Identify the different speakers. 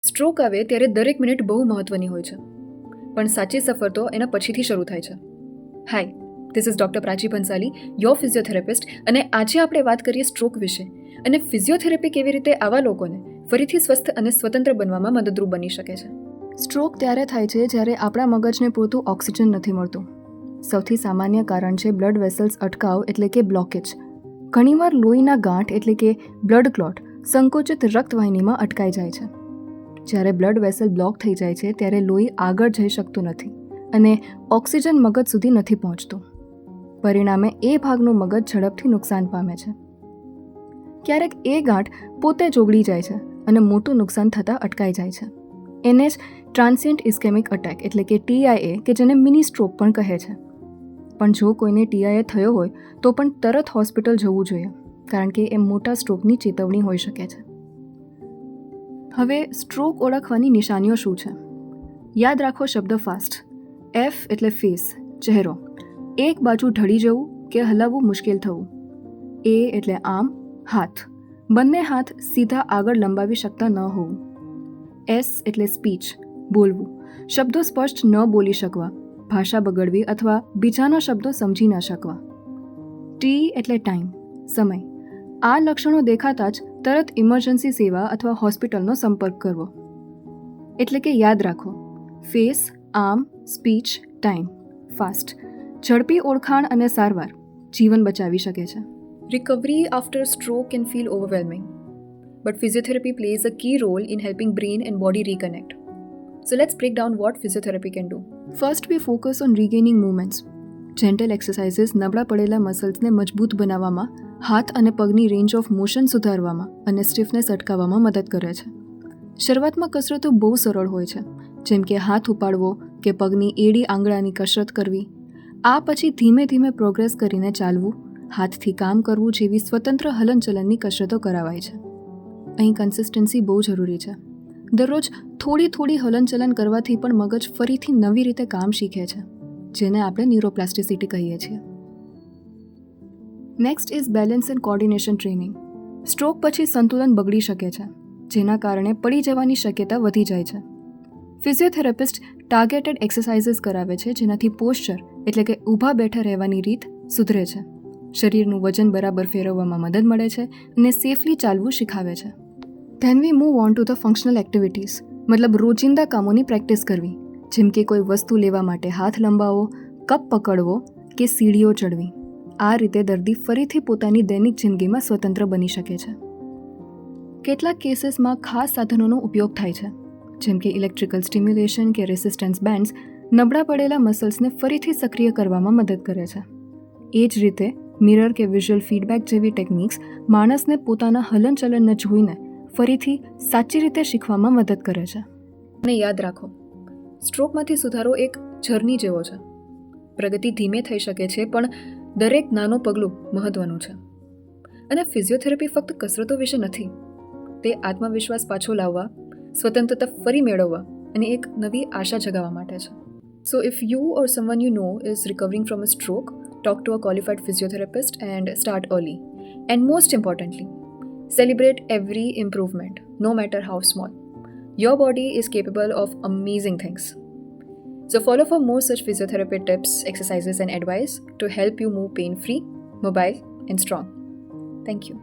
Speaker 1: Stroke આવે ત્યારે દરેક મિનિટ બહુ મહત્વની હોય છે, પણ સાચી સફર તો એના પછીથી શરૂ થાય છે. Hi, this is doctor Prachi Bhansali, your physiotherapist, અને આજે આપણે વાત કરીએ સ્ટ્રોક વિશે અને ફિઝિયોથેરાપી કેવી રીતે આવા લોકોને ફરીથી સ્વસ્થ અને સ્વતંત્ર બનવામાં મદદરૂપ બની શકે છે. સ્ટ્રોક ત્યારે થાય છે જ્યારે આપણા મગજને પૂરતું ઓક્સિજન નથી મળતું. સૌથી સામાન્ય કારણ છે બ્લડ વેસલ્સ અટકાવ એટલે કે બ્લોકેજ. ઘણીવાર લોહીના ગાંઠ એટલે કે બ્લડ ક્લોટ સંકોચિત રક્તવાહિનીમાં અટકાઈ જાય છે. જ્યારે બ્લડ વેસલ બ્લોક થઈ જાય છે ત્યારે લોહી આગળ જઈ શકતું નથી અને ઓક્સિજન મગજ સુધી નથી પહોંચતું. પરિણામે એ ભાગનું મગજ ઝડપથી નુકસાન પામે છે. ક્યારેક એ ગાંઠ પોતે જ ઓગળી જાય છે અને મોટું નુકસાન થતાં અટકાઈ જાય છે. એને જ ટ્રાન્સિયન્ટ ઇસ્કેમિક અટેક એટલે કે TIA કે જેને મિની સ્ટ્રોક પણ કહે છે. પણ જો કોઈને TIA થયો હોય તો પણ તરત હોસ્પિટલ જવું જોઈએ, કારણ કે એ મોટા સ્ટ્રોકની ચેતવણી હોઈ શકે છે. હવે સ્ટ્રોક ઓળખવાની નિશાનીઓ શું છે? યાદ રાખો શબ્દ ફાસ્ટ. F એટલે ફેસ, ચહેરો. એક બાજુ ઢળી જવું કે હલાવવું મુશ્કેલ થવું. A એટલે આમ, હાથ. બંને હાથ સીધા આગળ લંબાવી શકતા ન હોવું. S એટલે સ્પીચ, બોલવું. શબ્દો સ્પષ્ટ ન બોલી શકવા, ભાષા બગડવી અથવા બીજાના શબ્દો સમજી ન શકવા. T એટલે ટાઈમ, સમય. આ લક્ષણો દેખાતા જ તરત ઇમરજન્સી સેવા અથવા હોસ્પિટલનો સંપર્ક કરવો. એટલે કે યાદ રાખો, face, arm, speech, time, fast. ઝડપી ઓળખાણ અને સારવાર જીવન બચાવી શકે છે. Recovery after stroke can feel overwhelming, but physiotherapy plays a key role in helping brain and body reconnect. So let's break down what physiotherapy can do. First, we focus on regaining movements. Gentle exercises નબળા પડેલા મસલ્સને મજબૂત બનાવવામાં, હાથ અને પગની range of motion સુધારવામાં અને stiffness અટકાવવામાં મદદ કરે છે. શરૂઆતમાં કસરતો બહુ સરળ હોય છે, જેમ કે હાથ ઉપાડવો કે પગની એડી આંગળાની કસરત કરવી. આ પછી ધીમે ધીમે પ્રોગ્રેસ કરીને ચાલવું, હાથથી કામ કરવું જેવી સ્વતંત્ર હલનચલનની કસરતો કરાવાય છે. અહીં કન્સિસ્ટન્સી બહુ જરૂરી છે. દરરોજ થોડી થોડી હલનચલન કરવાથી પણ મગજ ફરીથી નવી રીતે કામ શીખે છે, જેને આપણે ન્યુરોપ્લાસ્ટિસિટી કહીએ છીએ. Next is balance and coordination training. Stroke પછી સંતુલન બગડી શકે છે, જેના કારણે પડી જવાની શક્યતા વધી જાય છે. ફિઝિયોથેરાપિસ્ટ ટાર્ગેટેડ એક્સરસાઇઝીસ કરાવે છે, જેનાથી પોસ્ચર એટલે કે ઊભા બેઠા રહેવાની રીત સુધરે છે, શરીરનું વજન બરાબર ફેરવવામાં મદદ મળે છે અને સેફલી ચાલવું શીખાવે છે. Then we move on to the functional activities, મતલબ રોજિંદા કામોની પ્રેક્ટિસ કરવી, જેમ કે કોઈ વસ્તુ લેવા માટે હાથ લંબાવવો, કપ પકડવો કે સીડીઓ ચડવી. આ રીતે દર્દી ફરીથી પોતાની દૈનિક જિંદગીમાં સ્વતંત્ર બની શકે છે. કેટલાક કેસીસમાં ખાસ સાધનોનો ઉપયોગ થાય છે, જેમ કે ઇલેક્ટ્રિકલ સ્ટિમ્યુલેશન કે રેસિસ્ટન્સ બેન્ડ્સ નબળા પડેલા મસલ્સને ફરીથી સક્રિય કરવામાં મદદ કરે છે. એ જ રીતે મિરર કે વિઝ્યુઅલ ફીડબેક જેવી ટેકનિક્સ માણસને પોતાના હલનચલનને જોઈને ફરીથી સાચી રીતે શીખવામાં મદદ કરે છે. અને યાદ રાખો, સ્ટ્રોકમાંથી સુધારો એક જર્ની જેવો છે. પ્રગતિ ધીમે થઈ શકે છે, પણ દરેક નાનો પગલું મહત્વનું છે. અને ફિઝિયોથેરાપી ફક્ત કસરતો વિશે નથી, તે આત્મવિશ્વાસ પાછો લાવવા, સ્વતંત્રતા ફરી મેળવવા અને એક નવી આશા જગાવવા માટે છે. So if you or someone you know is recovering from a stroke, talk to a qualified physiotherapist and start early. And most importantly, celebrate every improvement, no matter how small. Your body is capable of amazing things. So follow for more such physiotherapy tips, exercises and advice to help you move pain-free, mobile and strong. Thank you.